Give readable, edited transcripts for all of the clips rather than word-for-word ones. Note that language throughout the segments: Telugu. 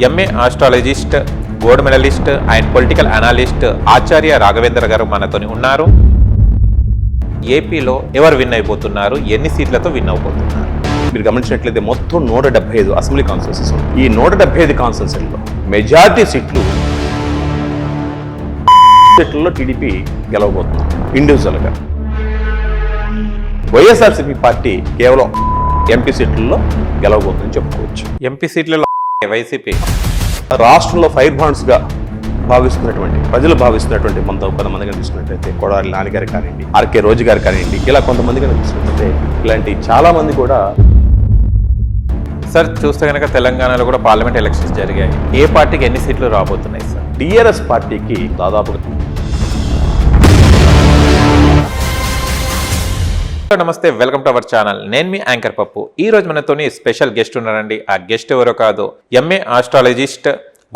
MA astrologist, gold medalist and political analyst Acharya Raghavendra గారు మనతోని ఉన్నారు. ఏపీలో ఎవరు విన్ అయిపోతున్నారు, ఎన్ని సీట్లతో విన్ అయిపోతున్నారు? మీరు గమనించినట్లయితే మొత్తం 175 అసెంబ్లీ కాన్స్టిట్యూన్సీస్ ఉన్నాయి. ఈ 175 కాన్స్టిట్యూన్సీల్లో మెజారిటీ సీట్లలో టీడీపీ గెలవబోతుంది ఇండివిజువల్గా. వైఎస్ఆర్సీపీ పార్టీ కేవలం ఎంపీ సీట్లలో గెలవబోతుందని చెప్పుకోవచ్చు. ఎంపీ సీట్లలో వైసీపీ రాష్ట్రంలో ఫైర్ బాండ్స్గా ప్రజలు భావిస్తున్నటువంటి కొంతమందిగా తీసుకున్నట్లయితే కొడాలి నాని గారు కానివ్వండి, ఆర్కే రోజు గారు కానివ్వండి, ఇలా కొంతమందిగా తీసుకున్నట్లయితే ఇలాంటి చాలా మంది కూడా. సార్ చూస్తే కనుక తెలంగాణలో కూడా పార్లమెంట్ ఎలక్షన్స్ జరిగాయి. ఏ పార్టీకి ఎన్ని సీట్లు రాబోతున్నాయి సార్? టీఆర్ఎస్ పార్టీకి దాదాపుగా. నమస్తే, వెల్కమ్ టు అవర్ ఛానల్. నేను మీ యాంకర్ పప్పు. ఈ రోజు మనతోని స్పెషల్ గెస్ట్ ఉన్నారండి. ఆ గెస్ట్ ఎవరో కాదు, MA astrologist,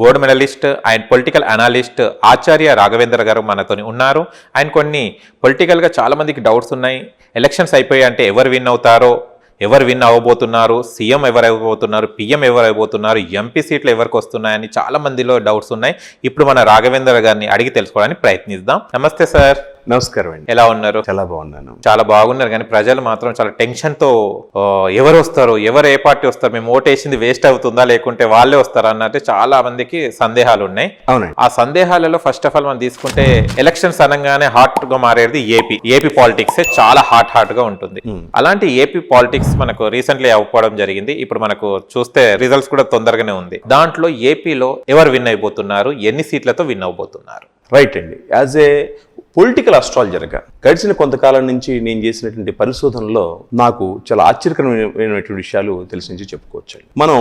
gold medalist and political analyst Acharya Raghavendra గారు మనతోని ఉన్నారు. ఆయన కొన్ని పొలిటికల్గా చాలా మందికి డౌట్స్ ఉన్నాయి. ఎలక్షన్స్ అయిపోయాయి అంటే ఎవరు విన్ అవుతారో, ఎవరు విన్ అవ్వబోతున్నారు, సీఎం ఎవరు అయిపోతున్నారు, పిఎం ఎవరు అయిపోతున్నారు, ఎంపీ సీట్లు ఎవరికి వస్తున్నాయని చాలా మందిలో డౌట్స్ ఉన్నాయి. ఇప్పుడు మన రాఘవేంద్ర గారిని అడిగి తెలుసుకోవడానికి ప్రయత్నిద్దాం. నమస్తే సార్. నమస్కారం అండి. ఎలా ఉన్నారు? చాలా బాగున్నాను. చాలా బాగున్నారు, కానీ ప్రజలు మాత్రం చాలా టెన్షన్ తో ఎవరు వస్తారు, ఎవరు ఏ పార్టీ వస్తారు, మేము ఓటేసింది వేస్ట్ అవుతుందా లేకుంటే వాళ్ళే వస్తారా అన్నట్టు చాలా మందికి సందేహాలు ఉన్నాయి. అవునండి. ఆ సందేహాలలో ఫస్ట్ ఆఫ్ ఆల్ మనం తీసుకుంటే ఎలక్షన్స్ అనగానే హాట్ గా మారేది ఏపీ పాలిటిక్స్ చాలా హాట్ గా ఉంటుంది. అలాంటి ఏపీ పాలిటిక్స్ మనకు రీసెంట్లీ అవ్వడం జరిగింది. ఇప్పుడు మనకు చూస్తే రిజల్ట్స్ కూడా తొందరగానే ఉంది. దాంట్లో ఏపీలో ఎవరు విన్ అయిపోతున్నారు, ఎన్ని సీట్లతో విన్ అవబోతున్నారు? రైట్ అండి. యాజ్ ఏ పొలిటికల్ అస్ట్రాలజర్గా గడిచిన కొంతకాలం నుంచి నేను చేసినటువంటి పరిశోధనలో నాకు చాలా ఆశ్చర్యకరమైనటువంటి విషయాలు తెలిసి నుంచి చెప్పుకోవచ్చు. మనం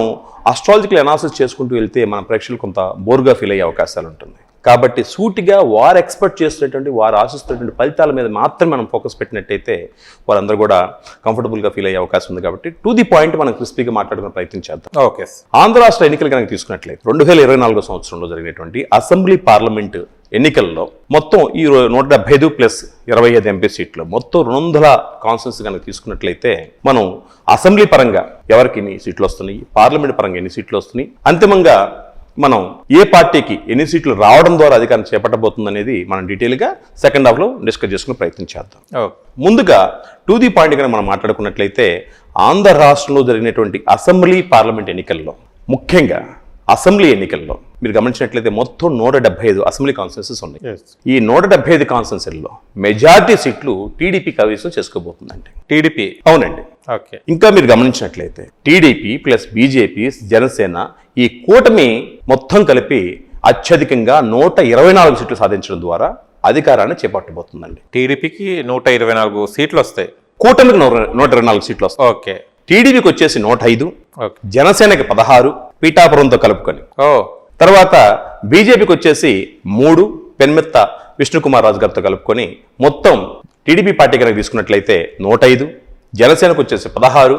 అస్ట్రాలజికల్ అనాలిసిస్ చేసుకుంటూ వెళ్తే మన ప్రేక్షకులు కొంత బోర్గా ఫీల్ అయ్యే అవకాశాలు ఉంటుంది. కాబట్టి సూటిగా వారు ఎక్స్పెక్ట్ చేస్తున్నటువంటి, వారు ఆశిస్తున్నటువంటి ఫలితాల మీద మాత్రమే మనం ఫోకస్ పెట్టినట్టయితే వారందరూ కూడా కంఫర్టబుల్గా ఫీల్ అయ్యే అవకాశం ఉంది. కాబట్టి టు ది పాయింట్ మనం క్రిస్పీగా మాట్లాడుకునే ప్రయత్నం చేద్దాం. ఓకే. ఆంధ్ర రాష్ట్ర ఎన్నికలు కనుక తీసుకున్నట్లయితే 2024 సంవత్సరంలో జరిగినటువంటి అసెంబ్లీ పార్లమెంట్ ఎన్నికల్లో మొత్తం ఈ 175 ప్లస్ 25 ఎంపీ సీట్లు మొత్తం 200 కాన్స్టిట్యూన్సీ కనుక తీసుకున్నట్లయితే మనం అసెంబ్లీ పరంగా ఎవరికి ఎన్ని సీట్లు వస్తున్నాయి, పార్లమెంట్ పరంగా ఎన్ని సీట్లు వస్తున్నాయి, అంతిమంగా మనం ఏ పార్టీకి ఎన్ని సీట్లు రావడం ద్వారా అధికారం చేపట్టబోతుంది అనేది మనం డీటెయిల్గా సెకండ్ హాఫ్లో డిస్కస్ చేసుకునే ప్రయత్నం చేద్దాం. ముందుగా టు ది పాయింట్ కనుక మనం మాట్లాడుకున్నట్లయితే ఆంధ్ర రాష్ట్రంలో జరిగినటువంటి అసెంబ్లీ పార్లమెంట్ ఎన్నికల్లో, ముఖ్యంగా అసెంబ్లీ ఎన్నికల్లో మీరు గమనించినట్లయితే మొత్తం 175 అసెంబ్లీ కాన్స్టిట్యూన్సీస్ ఉన్నాయి. ఈ 175 కాన్స్టిట్యూన్సీల్లో మెజారిటీ సీట్లు టీడీపీ కైవసం చేసుకోబోతుందండి. టీడీపీ? అవునండి. ఓకే. ఇంకా మీరు గమనించినట్లయితే టీడీపీ ప్లస్ బీజేపీ, జనసేన ఈ కూటమి మొత్తం కలిపి అత్యధికంగా 124 సీట్లు సాధించడం ద్వారా అధికారాన్ని చేపట్టబోతుందండి. టీడీపీకి 124 సీట్లు వస్తాయి, కూటమికి 124 సీట్లు వస్తాయి. ఓకే. టీడీపీకి వచ్చేసి 105, జనసేనకి 16 పీఠాపురంతో కలుపుకొని, తర్వాత బీజేపీకి వచ్చేసి 3 పెన్మెత్త విష్ణుకుమార్ రాజు గారితో కలుపుకొని మొత్తం టీడీపీ పార్టీ కనుక తీసుకున్నట్లయితే 105, జనసేనకు వచ్చేసి 16,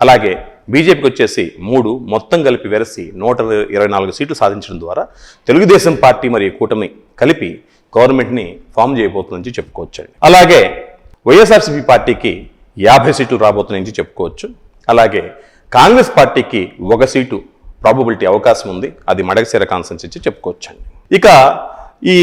అలాగే బీజేపీకి వచ్చేసి 3, మొత్తం కలిపి వెరసి 124 సీట్లు సాధించడం ద్వారా తెలుగుదేశం పార్టీ మరియు కూటమి కలిపి గవర్నమెంట్ని ఫామ్ చేయబోతుందని చెప్పుకోవచ్చండి. అలాగే వైఎస్ఆర్సీపీ పార్టీకి 50 సీట్లు రాబోతున్నాయని చెప్పుకోవచ్చు. అలాగే కాంగ్రెస్ పార్టీకి 1 సీటు ప్రాబబిలిటీ అవకాశం ఉంది, అది మడకశిర కాన్స్టిట్యున్సీ చెప్పుకోవచ్చండి. ఇక ఈ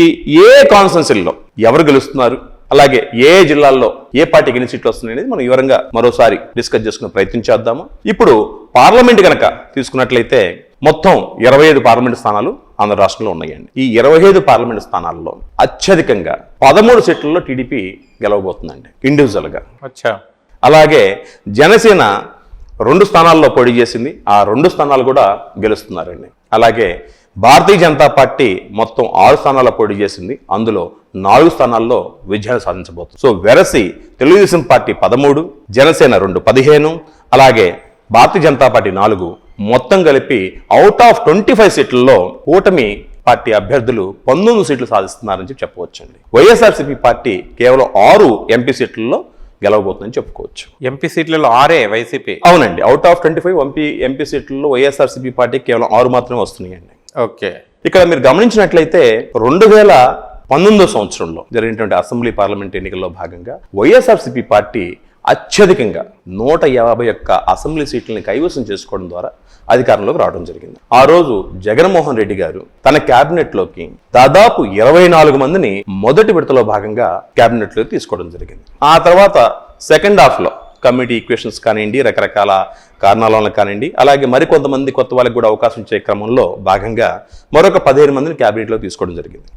ఏ కాన్స్టిట్యున్సీల్లో ఎవరు గెలుస్తున్నారు, అలాగే ఏ జిల్లాల్లో ఏ పార్టీకి ఎన్ని సీట్లు వస్తున్నాయి అనేది మనం వివరంగా మరోసారి డిస్కస్ చేసుకునే ప్రయత్నం చేద్దాము. ఇప్పుడు పార్లమెంట్ కనుక తీసుకున్నట్లయితే మొత్తం 25 పార్లమెంట్ స్థానాలు ఆంధ్ర రాష్ట్రంలో ఉన్నాయండి. ఈ 25 పార్లమెంట్ స్థానాల్లో అత్యధికంగా 13 సీట్లలో టీడీపీ గెలవబోతుందండి ఇండివిజువల్గా. అలాగే జనసేన 2 స్థానాల్లో పోటీ చేసింది, ఆ 2 స్థానాలు కూడా గెలుస్తున్నారండి. అలాగే భారతీయ జనతా పార్టీ మొత్తం 6 స్థానాల్లో పోటీ చేసింది, అందులో 4 స్థానాల్లో విజయాన్ని సాధించబోతుంది. సో వెరసి తెలుగుదేశం పార్టీ 13, జనసేన 2 15, అలాగే భారతీయ జనతా పార్టీ 4, మొత్తం కలిపి అవుట్ ఆఫ్ 25 సీట్లలో కూటమి పార్టీ అభ్యర్థులు 19 సీట్లు సాధిస్తున్నారని చెప్పవచ్చండి. వైఎస్ఆర్సీపీ పార్టీ కేవలం 6 ఎంపీ సీట్లలో గెలవబోతుందని చెప్పుకోవచ్చు. ఎంపీ సీట్లలో 6 వైసీపీ? అవునండి. అవుట్ ఆఫ్ 25 ఎంపీ సీట్లలో వైఎస్ఆర్సీపీ పార్టీ కేవలం 6 మాత్రమే వస్తున్నాయండి. ఓకే. ఇక్కడ మీరు గమనించినట్లయితే 2019 సంవత్సరంలో జరిగినటువంటి అసెంబ్లీ పార్లమెంట్ ఎన్నికల్లో భాగంగా వైఎస్ఆర్సీపీ పార్టీ అత్యధికంగా 151 అసెంబ్లీ సీట్లని కైవసం చేసుకోవడం ద్వారా అధికారంలోకి రావడం జరిగింది. ఆ రోజు జగన్మోహన్ రెడ్డి గారు తన క్యాబినెట్లోకి దాదాపు 24 మందిని మొదటి విడతలో భాగంగా క్యాబినెట్లోకి తీసుకోవడం జరిగింది. ఆ తర్వాత సెకండ్ హాఫ్లో కమిటీ ఈక్వేషన్స్ కానివ్వండి, రకరకాల కారణాల వల్ల కానివ్వండి, అలాగే మరికొంతమంది కొత్త వాళ్ళకి కూడా అవకాశం ఇచ్చే క్రమంలో భాగంగా మరొక 15 మందిని క్యాబినెట్లో తీసుకోవడం జరిగింది.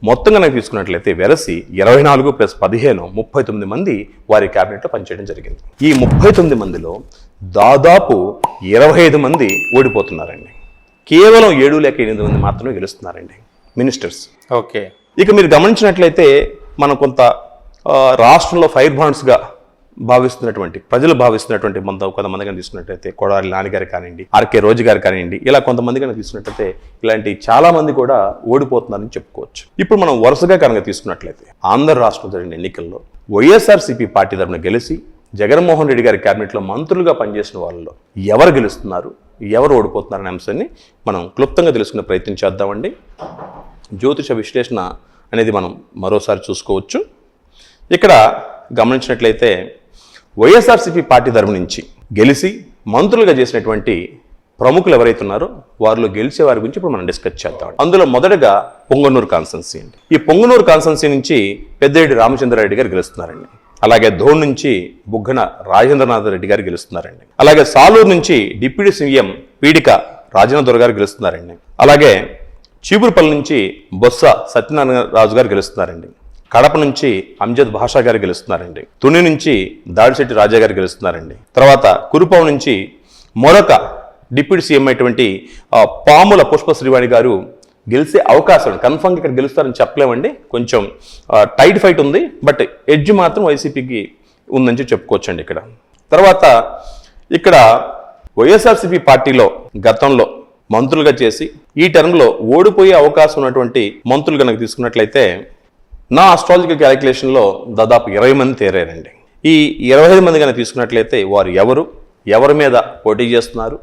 మొత్తంగా నాకు తీసుకున్నట్లయితే వెరసి 24 + 15 39 మంది వారి క్యాబినెట్లో పనిచేయడం జరిగింది. ఈ 39 మందిలో దాదాపు 25 మంది ఓడిపోతున్నారండి. కేవలం 7 లేక 8 మంది మాత్రమే గెలుస్తున్నారండి మినిస్టర్స్. ఓకే. ఇక మీరు గమనించినట్లయితే మనం కొంత రాష్ట్రంలో ఫైర్ బాండ్స్గా భావిస్తున్నటువంటి ప్రజలు భావిస్తున్నటువంటి కొంతమంది కానీ తీసుకున్నట్లయితే కొడాలి నాన్నగారు కానివ్వండి, ఆర్కే రోజు గారు కానివ్వండి, ఇలా కొంతమంది కానీ తీసుకున్నట్లయితే ఇలాంటి చాలా మంది కూడా ఓడిపోతున్నారని చెప్పుకోవచ్చు. ఇప్పుడు మనం వరుసగా కనుక తీసుకున్నట్లయితే ఆంధ్ర రాష్ట్రంలో జరిగిన ఎన్నికల్లో వైఎస్ఆర్సీపీ పార్టీ తరఫున గెలిచి జగన్మోహన్ రెడ్డి గారి క్యాబినెట్లో మంత్రులుగా పనిచేసిన వాళ్ళలో ఎవరు గెలుస్తున్నారు, ఎవరు ఓడిపోతున్నారనే అంశాన్ని మనం క్లుప్తంగా తెలుసుకునే ప్రయత్నం చేద్దామండి. జ్యోతిష విశ్లేషణ అనేది మనం మరోసారి చూసుకోవచ్చు. ఇక్కడ గమనించినట్లయితే వైఎస్ఆర్సీపీ పార్టీ తరఫు నుంచి గెలిచి మంత్రులుగా చేసినటువంటి ప్రముఖులు ఎవరైతే ఉన్నారో వారిలో గెలిచే వారి గురించి ఇప్పుడు మనం డిస్కస్ చేద్దాం. అందులో మొదటగా పొంగనూరు కాన్స్టెన్సీ అండి. ఈ పొంగనూరు కాన్స్టెన్సీ నుంచి పెద్దిరెడ్డి రామచంద్రారెడ్డి గారు గెలుస్తున్నారండి. అలాగే ధోన్ నుంచి బుగ్గన రాజేంద్రనాథ్ రెడ్డి గారు గెలుస్తున్నారండి. అలాగే సాలూరు నుంచి డిప్యూటీ సీఎం పీడిక రాజేంద్ర గారు గెలుస్తున్నారండి. అలాగే చీపురుపల్లి నుంచి బొత్స సత్యనారాయణ రాజు గారు గెలుస్తున్నారండి. కడప నుంచి అంజద్ భాషా గారు గెలుస్తున్నారండి. తుని నుంచి దాడిశెట్టి రాజా గారు గెలుస్తున్నారండి. తర్వాత కురుపాం నుంచి మరొక డిప్యూటీ సీఎం అయినటువంటి పాముల పుష్ప శ్రీవాణి గారు గెలిచే అవకాశం, కన్ఫర్మ్గా ఇక్కడ గెలుస్తారని చెప్పలేమండి, కొంచెం టైట్ ఫైట్ ఉంది, బట్ ఎడ్జ్ మాత్రం వైసీపీకి ఉందని చెప్పుకోవచ్చండి. తర్వాత ఇక్కడ వైఎస్ఆర్సీపీ పార్టీలో గతంలో మంత్రులుగా చేసి ఈ టర్మ్లో ఓడిపోయే అవకాశం ఉన్నటువంటి మంత్రులు కనుక తీసుకున్నట్లయితే నా ఆస్ట్రాలజికల్ క్యాలిక్యులేషన్లో దాదాపు 20 మంది తేరారండి. ఈ 25 మంది కనుక తీసుకున్నట్లయితే వారు ఎవరి మీద పోటీ చేస్తున్నారు,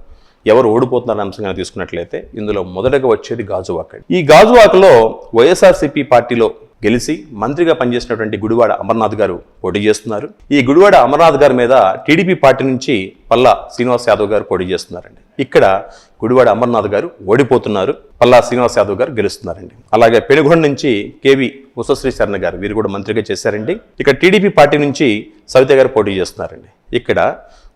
ఎవరు ఓడిపోతున్నారు అంశం కనుక తీసుకున్నట్లయితే ఇందులో మొదటగా వచ్చేది గాజువాక. ఈ గాజువాకలో వైఎస్ఆర్సీపీ పార్టీలో గెలిచి మంత్రిగా పనిచేసినటువంటి గుడివాడ అమర్నాథ్ గారు పోటీ చేస్తున్నారు. ఈ గుడివాడ అమర్నాథ్ గారి మీద టీడీపీ పార్టీ నుంచి పల్లా శ్రీనివాస్ యాదవ్ గారు పోటీ చేస్తున్నారండి. ఇక్కడ గుడివాడ అమర్నాథ్ గారు ఓడిపోతున్నారు, పల్లా శ్రీనివాస్ యాదవ్ గారు గెలుస్తున్నారండి. అలాగే పెనుగొండ నుంచి కేవి ఉషశ్రీ శరణ గారు, వీరు కూడా మంత్రిగా చేశారండి. ఇక్కడ టీడీపీ పార్టీ నుంచి సవిత గారు పోటీ చేస్తున్నారండి. ఇక్కడ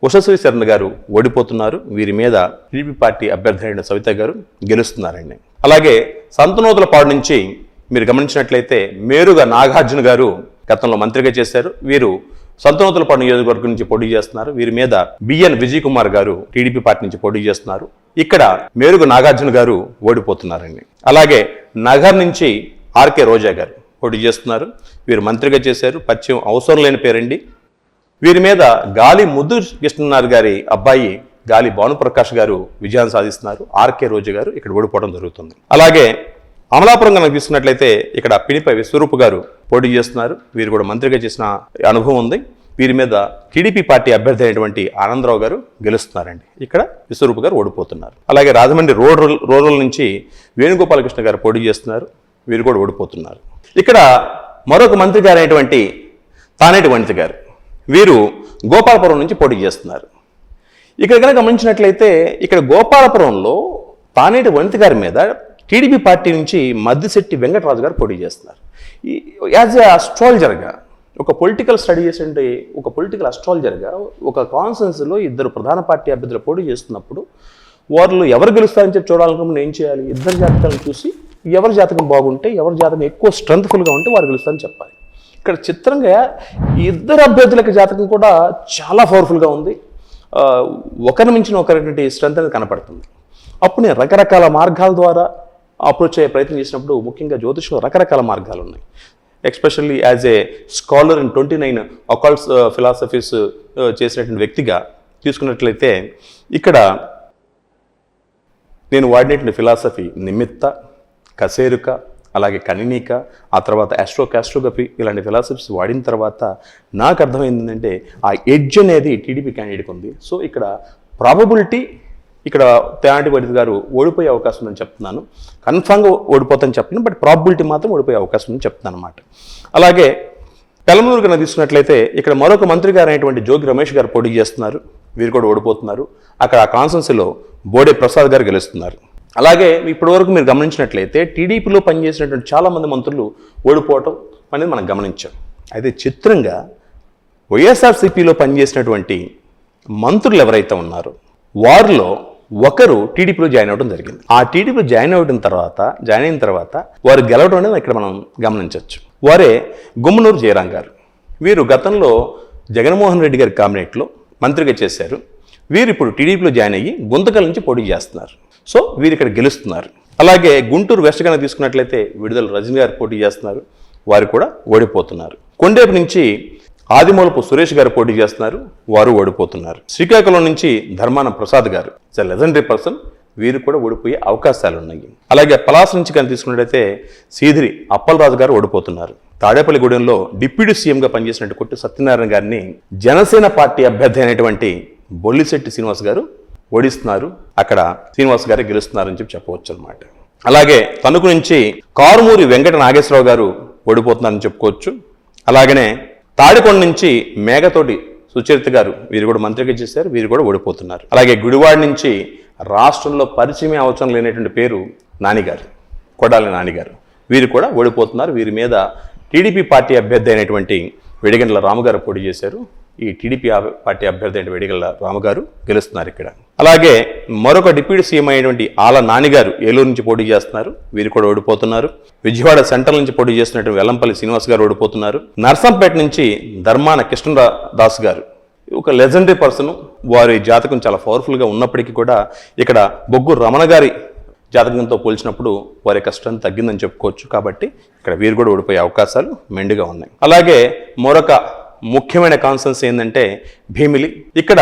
ఉషశ్రీ శరణ గారు ఓడిపోతున్నారు, వీరి మీద టీడీపీ పార్టీ అభ్యర్థి అయిన సవిత గారు గెలుస్తున్నారండి. అలాగే సంతనూతలపాడు నుంచి మీరు గమనించినట్లయితే మేరుగా నాగార్జున గారు గతంలో మంత్రిగా చేశారు, వీరు సంతనూతలపాడు నియోజకవర్గం నుంచి పోటీ చేస్తున్నారు. వీరి మీద బిఎన్ విజయ్ కుమార్ గారు టీడీపీ పార్టీ నుంచి పోటీ చేస్తున్నారు. ఇక్కడ మేరుగా నాగార్జున గారు ఓడిపోతున్నారండి. అలాగే నగర్ నుంచి ఆర్కే రోజా గారు పోటీ చేస్తున్నారు, వీరు మంత్రిగా చేశారు, పరిచయం అవసరం లేని పేరండి. వీరి మీద గాలి ముద్దు కృష్ణనాథ్ గారి అబ్బాయి గాలి భానుప్రకాష్ గారు విజయాన్ని సాధిస్తున్నారు. ఆర్కే రోజా గారు ఇక్కడ ఓడిపోవడం జరుగుతుంది. అలాగే అమలాపురం కనుక తీసుకున్నట్లయితే ఇక్కడ పినిపై విశ్వరూప్ గారు పోటీ చేస్తున్నారు, వీరు కూడా మంత్రిగా చేసిన అనుభవం ఉంది. వీరి మీద టీడీపీ పార్టీ అభ్యర్థి అయినటువంటి ఆనందరావు గారు గెలుస్తున్నారండి. ఇక్కడ విశ్వరూప్ గారు ఓడిపోతున్నారు. అలాగే రాజమండ్రి రూరల్ నుంచి వేణుగోపాలకృష్ణ గారు పోటీ చేస్తున్నారు, వీరు కూడా ఓడిపోతున్నారు. ఇక్కడ మరొక మంత్రి గారు అయినటువంటి తానేటి వనిత గారు, వీరు గోపాలపురం నుంచి పోటీ చేస్తున్నారు. ఇక్కడ కనుక గమనించినట్లయితే ఇక్కడ గోపాలపురంలో తానేటి వనిత గారి మీద టీడీపీ పార్టీ నుంచి మద్దిశెట్టి వెంకటరాజు గారు పోటీ చేస్తున్నారు. యాజ్ ఏ అస్ట్రాలజర్గా, ఒక పొలిటికల్ స్టడీ చేసే ఒక పొలిటికల్ అస్ట్రాలజర్గా ఒక కాన్ఫరెన్స్లో ఇద్దరు ప్రధాన పార్టీ అభ్యర్థులు పోటీ చేస్తున్నప్పుడు వాళ్ళు ఎవరు గెలుస్తారని చెప్పి చూడాలనుకున్నప్పుడు ఏం చేయాలి, ఇద్దరు జాతకాలను చూసి ఎవరి జాతకం బాగుంటే, ఎవరి జాతకం ఎక్కువ స్ట్రెంత్ఫుల్గా ఉంటే వారు గెలుస్తారని చెప్పాలి. ఇక్కడ చిత్రంగా ఇద్దరు అభ్యర్థులకి జాతకం కూడా చాలా పవర్ఫుల్గా ఉంది, ఒకరి మించిన ఒకరి స్ట్రెంత్ అనేది కనపడుతుంది. అప్పుడు నేను రకరకాల మార్గాల ద్వారా అప్రోచ్ అయ్యే ప్రయత్నం చేసినప్పుడు ముఖ్యంగా జ్యోతిషంలో రకరకాల మార్గాలు ఉన్నాయి. Especially as a scholar in 29 occults philosophies చేసినటువంటి వ్యక్తిగా తీసుకున్నట్లయితే ఇక్కడ నేను వాడినటువంటి ఫిలాసఫీ నిమిత్త, కసేరుక, అలాగే కనినీక, ఆ తర్వాత ఆస్ట్రోకాస్ట్రోగ్రఫీ ఇలాంటి ఫిలాసఫీస్ వాడిన తర్వాత నాకు అర్థమైంది ఏంటంటే ఆ ఎడ్జ్ అనేది టీడీపీ క్యాండిడేట్కి ఉంది. సో ఇక్కడ ప్రాబబిలిటీ ఇక్కడ తానేటి వనిత గారు ఓడిపోయే అవకాశం ఉందని చెప్తున్నాను. కన్ఫామ్గా ఓడిపోతానని చెప్పను, బట్ ప్రాబిలిటీ మాత్రం ఓడిపోయే అవకాశం ఉందని చెప్తున్నాను అన్నమాట. అలాగే పెలమనూరు కనుక తీసుకున్నట్లయితే ఇక్కడ మరొక మంత్రి గారు అయినటువంటి జోగి రమేష్ గారు పోటీ చేస్తున్నారు, వీరు కూడా ఓడిపోతున్నారు. అక్కడ ఆ కాన్స్టిట్యున్సీలో బోడే ప్రసాద్ గారు గెలుస్తున్నారు. అలాగే ఇప్పటి వరకు మీరు గమనించినట్లయితే టీడీపీలో పనిచేసినటువంటి చాలామంది మంత్రులు ఓడిపోవటం అనేది మనం గమనించాం. అయితే చిత్రంగా వైఎస్ఆర్సీపీలో పనిచేసినటువంటి మంత్రులు ఎవరైతే ఉన్నారో వారిలో ఒకరు టీడీపీలో జాయిన్ అవ్వడం జరిగింది. ఆ టీడీపీలో జాయిన్ అయిన తర్వాత వారు గెలవడం అనేది ఇక్కడ మనం గమనించవచ్చు. వారే గుమ్మనూరు జయరాం గారు. వీరు గతంలో జగన్మోహన్ రెడ్డి గారి క్యాబినెట్లో మంత్రిగా చేశారు. వీరు ఇప్పుడు టీడీపీలో జాయిన్ అయ్యి గుంతకల్ నుంచి పోటీ చేస్తున్నారు. సో వీరు ఇక్కడ గెలుస్తున్నారు. అలాగే గుంటూరు వెస్ట్ కనుక తీసుకున్నట్లయితే విడుదల రజనీ గారు పోటీ చేస్తున్నారు, వారు కూడా ఓడిపోతున్నారు. కొండేపు నుంచి ఆదిమూలపు సురేష్ గారు పోటీ చేస్తున్నారు, వారు ఓడిపోతున్నారు. శ్రీకాకుళం నుంచి ధర్మాన ప్రసాద్ గారు లెజెండరీ పర్సన్, వీరు కూడా ఓడిపోయే అవకాశాలు ఉన్నాయి. అలాగే పలాస నుంచి కనుక తీసుకున్నట్లయితే సీదిరి అప్పలరాజు గారు ఓడిపోతున్నారు. తాడేపల్లిగూడెంలో డిప్యూటీ సీఎంగా పనిచేసినట్టు కొట్టి సత్యనారాయణ గారిని జనసేన పార్టీ అభ్యర్థి అయినటువంటి బొల్లిశెట్టి శ్రీనివాస్ గారు ఓడిస్తున్నారు. అక్కడ శ్రీనివాస్ గారే గెలుస్తున్నారని చెప్పవచ్చు అనమాట. అలాగే తణుకు నుంచి కారుమూరి వెంకట నాగేశ్వరరావు గారు ఓడిపోతున్నారని చెప్పుకోవచ్చు. అలాగనే తాడికొండ నుంచి మేఘతోటి సుచరిత గారు, వీరు కూడా మంత్రిగా చేశారు, వీరు కూడా ఓడిపోతున్నారు. అలాగే గుడివాడ నుంచి రాష్ట్రంలో పరిచయమే అవసరం లేనటువంటి పేరు నానిగారు, కొడాలి నానిగారు, వీరు కూడా ఓడిపోతున్నారు. వీరి మీద టీడీపీ పార్టీ అభ్యర్థి అయినటువంటి వెడిగండ్ల రాముగారు పోటీ చేశారు. ఈ టీడీపీ పార్టీ అభ్యర్థి అయిన వెడిగండ్ల రాముగారు గెలుస్తున్నారు ఇక్కడ. అలాగే మరొక డిప్యూటీ సీఎం అయినటువంటి ఆల నానిగారు ఏలూరు నుంచి పోటీ చేస్తున్నారు, వీరు కూడా ఓడిపోతున్నారు. విజయవాడ సెంట్రల్ నుంచి పోటీ చేస్తున్నటువంటి వెల్లంపల్లి శ్రీనివాస్ గారు ఓడిపోతున్నారు. నర్సంపేట నుంచి ధర్మాన కృష్ణదాస్ గారు, ఒక లెజెండరీ పర్సన్, వారి జాతకం చాలా పవర్ఫుల్గా ఉన్నప్పటికీ కూడా ఇక్కడ బొగ్గు రమణ గారి జాతకంతో పోల్చినప్పుడు వారి యొక్క స్ట్రెంత్ తగ్గిందని చెప్పుకోవచ్చు. కాబట్టి ఇక్కడ వీరు కూడా ఓడిపోయే అవకాశాలు మెండుగా ఉన్నాయి. అలాగే మరొక ముఖ్యమైన కాన్సెన్స్ ఏంటంటే భీమిలి. ఇక్కడ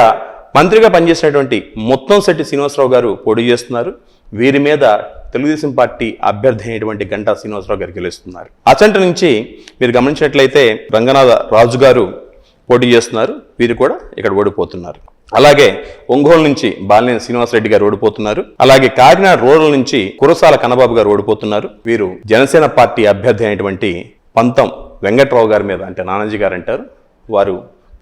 మంత్రిగా పనిచేసినటువంటి ముత్తంశెట్టి శ్రీనివాసరావు గారు పోటీ చేస్తున్నారు. వీరి మీద తెలుగుదేశం పార్టీ అభ్యర్థి అయినటువంటి గంటా శ్రీనివాసరావు గారు గెలుస్తున్నారు. అచంట నుంచి మీరు గమనించినట్లయితే రంగనాథ రాజు గారు పోటీ చేస్తున్నారు, వీరు కూడా ఇక్కడ ఓడిపోతున్నారు. అలాగే ఒంగోలు నుంచి బాలినేని శ్రీనివాసరెడ్డి గారు ఓడిపోతున్నారు. అలాగే కాకినాడ రూరల్ నుంచి కురసాల కన్నబాబు గారు ఓడిపోతున్నారు. వీరు జనసేన పార్టీ అభ్యర్థి అయినటువంటి పంతం వెంకట్రావు గారి మీద, అంటే నానాజీ గారు అంటారు, వారు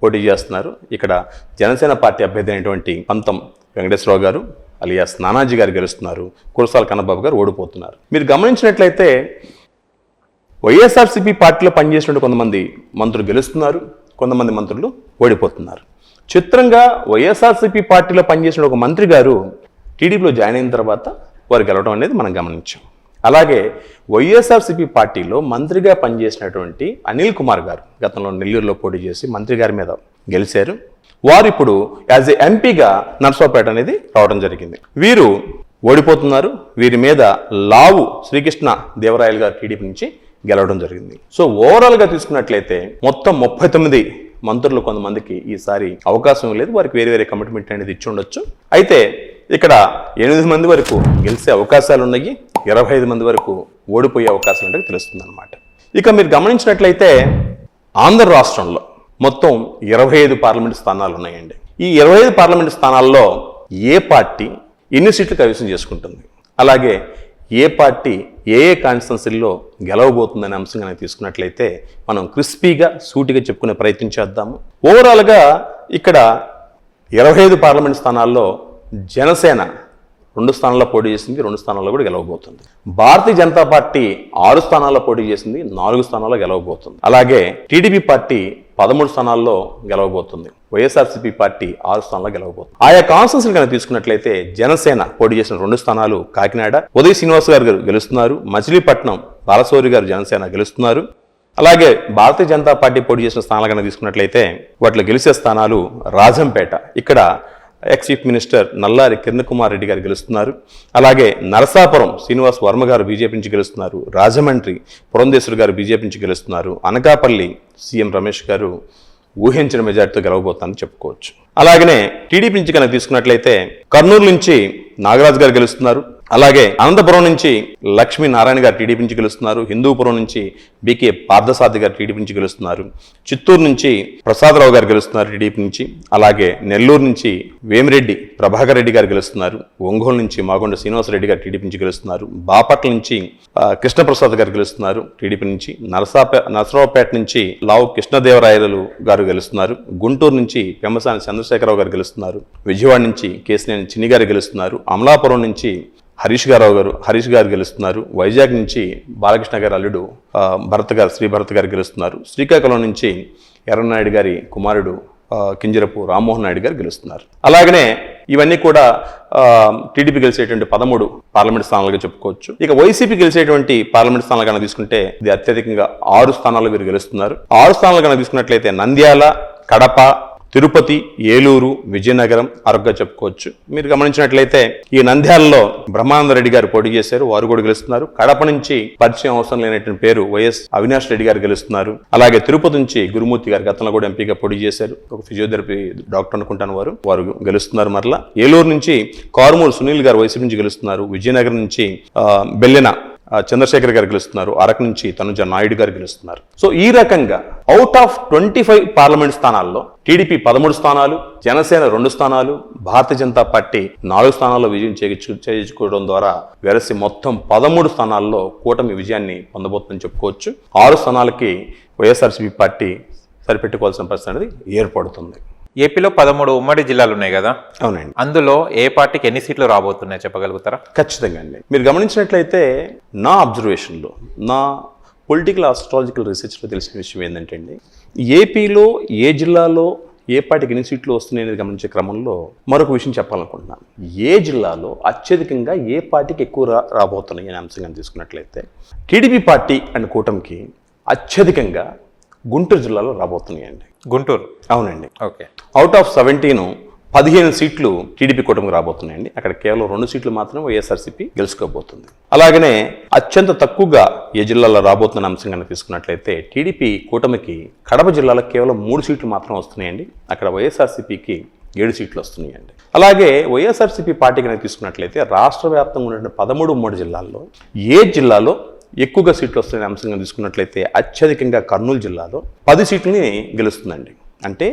పోటీ చేస్తున్నారు. ఇక్కడ జనసేన పార్టీ అభ్యర్థి అయినటువంటి పంతం వెంకటేశ్వరరావు గారు అలియాస్ నానాజీ గారు గెలుస్తున్నారు. కురసాల కన్నబాబు గారు ఓడిపోతున్నారు. మీరు గమనించినట్లయితే వైఎస్ఆర్సీపీ పార్టీలో పనిచేసినటువంటి కొంతమంది మంత్రులు గెలుస్తున్నారు, కొంతమంది మంత్రులు ఓడిపోతున్నారు. చిత్రంగా వైఎస్ఆర్సీపీ పార్టీలో పనిచేసిన ఒక మంత్రి గారు టీడీపీలో జాయిన్ అయిన తర్వాత వారు గెలవడం అనేది మనం గమనించాం. అలాగే వైఎస్ఆర్సీపీ పార్టీలో మంత్రిగా పనిచేసినటువంటి అనిల్ కుమార్ గారు గతంలో నెల్లూరులో పోటీ చేసి మంత్రి గారి మీద గెలిచారు. వారు ఇప్పుడు యాజ్ ఏ ఎంపీగా నర్సాపేట అనేది రావడం జరిగింది. వీరు ఓడిపోతున్నారు. వీరి మీద లావు శ్రీకృష్ణ దేవరాయలు గారు టీడీపీ నుంచి గెలవడం జరిగింది. సో ఓవరాల్గా తీసుకున్నట్లయితే మొత్తం 39 మంత్రులు కొంతమందికి ఈసారి అవకాశం లేదు, వారికి వేరే వేరే కమిట్మెంట్ అనేది ఇచ్చి ఉండొచ్చు. అయితే ఇక్కడ 8 మంది వరకు గెలిచే అవకాశాలు ఉన్నాయి, 25 మంది వరకు ఓడిపోయే అవకాశాలు అంటే తెలుస్తుంది అనమాట. ఇక మీరు గమనించినట్లయితే ఆంధ్ర రాష్ట్రంలో మొత్తం 25 పార్లమెంటు స్థానాలు ఉన్నాయండి. ఈ 25 పార్లమెంటు స్థానాల్లో ఏ పార్టీ ఎన్ని సీట్లు కైవసం చేసుకుంటుంది, అలాగే ఏ పార్టీ ఏ కాన్స్టిట్యున్సీల్లో గెలవబోతుందనే అంశం కనుక తీసుకున్నట్లయితే మనం క్రిస్పీగా సూటిగా చెప్పుకునే ప్రయత్నం చేద్దాము. ఓవరాల్గా ఇక్కడ 25 పార్లమెంట్ స్థానాల్లో జనసేన 2 స్థానాల్లో పోటీ చేసింది, 2 స్థానాల్లో కూడా గెలవబోతుంది. భారతీయ జనతా పార్టీ 6 స్థానాల్లో పోటీ చేసింది, 4 స్థానాల్లో గెలవబోతుంది. అలాగే టీడీపీ పార్టీ 13 స్థానాల్లో గెలవబోతుంది. వైఎస్ఆర్సీపీ పార్టీ 6 స్థానాల్లో గెలవబోతుంది. ఆయా కాన్స్టిట్యున్సీలు కనుక తీసుకున్నట్లయితే జనసేన పోటీ చేసిన 2 స్థానాలు కాకినాడ, ఉదయ్ శ్రీనివాస్ గారు గెలుస్తున్నారు. మచిలీపట్నం బాలశౌరి గారు జనసేన గెలుస్తున్నారు. అలాగే భారతీయ జనతా పార్టీ పోటీ చేసిన స్థానాలు కనుక తీసుకున్నట్లయితే వాటిలో గెలిచే స్థానాలు రాజంపేట, ఇక్కడ ex chief minister Nallari Kiran Kumar Reddy గారు గెలుస్తున్నారు. అలాగే నరసాపురం శ్రీనివాస్ వర్మ గారు బీజేపీ నుంచి గెలుస్తున్నారు. రాజమండ్రి పురంధేశ్వరి గారు బీజేపీ నుంచి గెలుస్తున్నారు. అనకాపల్లి సీఎం రమేష్ గారు ఊహించిన మెజార్టీతో గెలవబోతానని చెప్పుకోవచ్చు. అలాగనే టీడీపీ నుంచి కనుక తీసుకున్నట్లయితే కర్నూలు నుంచి నాగరాజు గారు గెలుస్తున్నారు. అలాగే అనంతపురం నుంచి లక్ష్మీ నారాయణ గారు టీడీపీ నుంచి గెలుస్తున్నారు. హిందూపురం నుంచి బీకే పార్థసారథి గారు టీడీపీ నుంచి గెలుస్తున్నారు. చిత్తూరు నుంచి ప్రసాదరావు గారు గెలుస్తున్నారు టీడీపీ నుంచి. అలాగే నెల్లూరు నుంచి వేమిరెడ్డి ప్రభాకర్ రెడ్డి గారు గెలుస్తున్నారు. ఒంగోలు నుంచి మాగొండ శ్రీనివాసరెడ్డి గారు టీడీపీ నుంచి గెలుస్తున్నారు. బాపట్ల నుంచి కృష్ణప్రసాద్ గారు గెలుస్తున్నారు టీడీపీ నుంచి. నరసరావుపేట నుంచి లావు కృష్ణదేవరాయలు గారు గెలుస్తున్నారు. గుంటూరు నుంచి పెమ్మసాని చంద్రశేఖరరావు గారు గెలుస్తున్నారు. విజయవాడ నుంచి కేసినేని చిన్ని గారు గెలుస్తున్నారు. అమలాపురం నుంచి హరీష్ గారు గెలుస్తున్నారు. వైజాగ్ నుంచి బాలకృష్ణ గారి అల్లుడు శ్రీ భరత్ గారు గెలుస్తున్నారు. శ్రీకాకుళం నుంచి ఎర్రనాయుడు గారి కుమారుడు కింజరపు రామ్మోహన్ నాయుడు గారు గెలుస్తున్నారు. అలాగనే ఇవన్నీ కూడా టీడీపీ గెలిచేటువంటి 13 పార్లమెంట్ స్థానాలుగా చెప్పుకోవచ్చు. ఇక వైసీపీ గెలిచేటువంటి పార్లమెంట్ స్థానాలు కనుక తీసుకుంటే ఇది అత్యధికంగా 6 స్థానాలు వీరు గెలుస్తున్నారు. 6 స్థానాలు కనుక తీసుకున్నట్లయితే నంద్యాల, కడప, తిరుపతి, ఏలూరు, విజయనగరం అరగ్గా చెప్పుకోవచ్చు. మీరు గమనించినట్లయితే ఈ నంద్యాలలో బ్రహ్మానందరెడ్డి గారు పోటీ చేశారు, వారు కూడా గెలుస్తున్నారు. కడప నుంచి పరిచయం అవసరం లేనటువంటి పేరు వైఎస్ అవినాష్ రెడ్డి గారు గెలుస్తున్నారు. అలాగే తిరుపతి నుంచి గురుమూర్తి గారు గతంలో కూడా ఎంపీగా పోటీ చేశారు, ఒక ఫిజియోథెరపీ డాక్టర్ అనుకుంటాను, వారు గెలుస్తున్నారు. మరలా ఏలూరు నుంచి కారుమూరు సునీల్ గారు వైసీపీ నుంచి గెలుస్తున్నారు. విజయనగరం నుంచి బెల్లెన చంద్రశేఖర్ గారు గెలుస్తున్నారు. అరకు నుంచి తనుజ నాయుడు గారు గెలుస్తున్నారు. సో ఈ రకంగా అవుట్ ఆఫ్ 25 పార్లమెంట్ స్థానాల్లో టీడీపీ 13 స్థానాలు, జనసేన 2 స్థానాలు, భారతీయ జనతా పార్టీ 4 స్థానాల్లో విజయం చేయించుకోవడం ద్వారా వెరసి మొత్తం 13 స్థానాల్లో కూటమి విజయాన్ని పొందబోతుందని చెప్పుకోవచ్చు. 6 స్థానాలకి వైఎస్ఆర్సీపీ పార్టీ సరిపెట్టుకోవాల్సిన పరిస్థితి అనేది ఏర్పడుతుంది. ఏపీలో 13 ఉమ్మడి జిల్లాలు ఉన్నాయి కదా? అవునండి. అందులో ఏ పార్టీకి ఎన్ని సీట్లు రాబోతున్నాయి చెప్పగలుగుతారా? ఖచ్చితంగా అండి. మీరు గమనించినట్లయితే నా అబ్జర్వేషన్లో, నా పొలిటికల్ ఆస్ట్రాలజికల్ రీసెర్చ్లో తెలిసిన విషయం ఏంటంటే అండి, ఏపీలో ఏ జిల్లాలో ఏ పార్టీకి ఎన్ని సీట్లు వస్తున్నాయి అనేది గమనించే క్రమంలో మరొక విషయం చెప్పాలనుకుంటున్నాను. ఏ జిల్లాలో అత్యధికంగా ఏ పార్టీకి ఎక్కువ రాబోతున్నాయి అనే అంశంగా తీసుకున్నట్లయితే టీడీపీ పార్టీ అండ్ కూటమికి అత్యధికంగా గుంటూరు జిల్లాలో రాబోతున్నాయండి. గుంటూరు? అవునండి. ఓకే. అవుట్ ఆఫ్ 17 15 సీట్లు టీడీపీ కూటమికి రాబోతున్నాయండి. అక్కడ కేవలం 2 సీట్లు మాత్రమే వైఎస్ఆర్సీపీ గెలుచుకోబోతుంది. అలాగనే అత్యంత తక్కువగా ఏ జిల్లాలో రాబోతున్న అంశం కనుక తీసుకున్నట్లయితే టీడీపీ కూటమికి కడప జిల్లాలో కేవలం 3 సీట్లు మాత్రం వస్తున్నాయండి. అక్కడ వైఎస్ఆర్సీపీకి 7 సీట్లు వస్తున్నాయండి. అలాగే వైఎస్ఆర్సీపీ పార్టీ కనుక తీసుకున్నట్లయితే రాష్ట్ర వ్యాప్తంగా ఉన్న 13 ఉమ్మడి జిల్లాల్లో ఏ జిల్లాలో ఎక్కువగా సీట్లు వస్తున్న అంశంగా తీసుకున్నట్లయితే అత్యధికంగా కర్నూలు జిల్లాలో 10 సీట్లని గెలుస్తుందండి. అంటే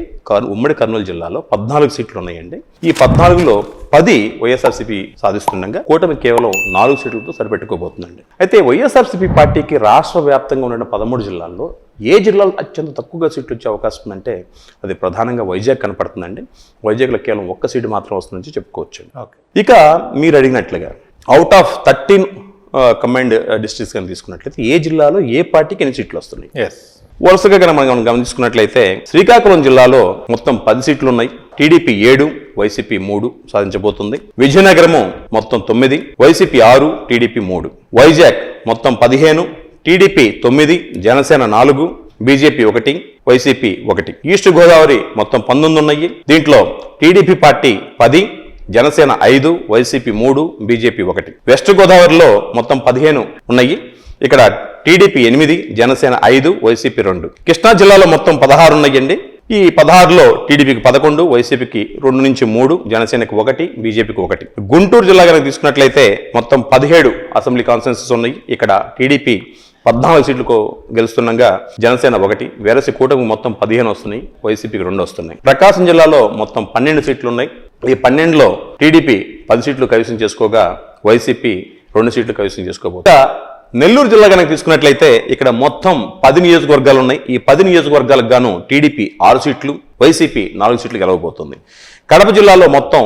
ఉమ్మడి కర్నూలు జిల్లాలో 14 సీట్లు ఉన్నాయండి. ఈ 14లో 10 వైఎస్ఆర్సీపీ సాధిస్తుండగా కూటమి కేవలం 4 సీట్లతో సరిపెట్టుకోబోతుందండి. అయితే వైఎస్ఆర్సీపీ పార్టీకి రాష్ట్ర వ్యాప్తంగా ఉన్న 13 జిల్లాల్లో ఏ జిల్లాలో అత్యంత తక్కువగా సీట్లు వచ్చే అవకాశం ఉందంటే అది ప్రధానంగా వైజాగ్ కనపడుతుందండి. వైజాగ్లో కేవలం 1 సీటు మాత్రం వస్తుందని చెప్పుకోవచ్చు. ఇక మీరు అడిగినట్లుగా అవుట్ ఆఫ్ 13 కమాండ్ డిస్ట్రిక్ట్స్ కానీ తీసుకున్నట్లయితే ఏ జిల్లాలో ఏ పార్టీకి ఎన్ని సీట్లు వస్తున్నాయి వరుసగా మనం గమనించుకున్నట్లయితే శ్రీకాకుళం జిల్లాలో మొత్తం 10 సీట్లు ఉన్నాయి. TDP 7, YCP 3 సాధించబోతుంది. విజయనగరము మొత్తం 9, వైసీపీ 6, టీడీపీ 3. వైజాగ్ మొత్తం 15, TDP 9, Janasena 4, BJP 1, YCP 1. East Godavari మొత్తం 19 ఉన్నాయి. దీంట్లో TDP party 10, Janasena 5, YCP 3, BJP 1. West గోదావరిలో మొత్తం 15 ఉన్నాయి. ఇక్కడ టీడీపీ 8, జనసేన 5, వైసీపీ 2. కృష్ణా జిల్లాలో మొత్తం 16 ఉన్నాయండి. ఈ 16లో టీడీపీకి 11, వైసీపీకి 2 నుంచి 3, జనసేనకి 1, బీజేపీకి 1. గుంటూరు జిల్లా కనుక తీసుకున్నట్లయితే మొత్తం 17 అసెంబ్లీ కాన్స్టిట్యున్సీస్ ఉన్నాయి. ఇక్కడ టీడీపీ 14 సీట్లకు గెలుస్తుండగా జనసేన 1, వేరసి కూటమి మొత్తం 15 వస్తున్నాయి, వైసీపీకి 2 వస్తున్నాయి. ప్రకాశం జిల్లాలో మొత్తం 12 సీట్లు ఉన్నాయి. ఈ 12లో టీడీపీ 10 సీట్లు కైవసం చేసుకోగా వైసీపీ 2 సీట్లు కైవసం చేసుకోబోతుంది. నెల్లూరు జిల్లా కనుక తీసుకున్నట్లయితే ఇక్కడ మొత్తం 10 నియోజకవర్గాలు ఉన్నాయి. ఈ 10 నియోజకవర్గాలకు గాను టీడీపీ 6 సీట్లు, వైసీపీ 4 సీట్లు గెలవబోతుంది. కడప జిల్లాలో మొత్తం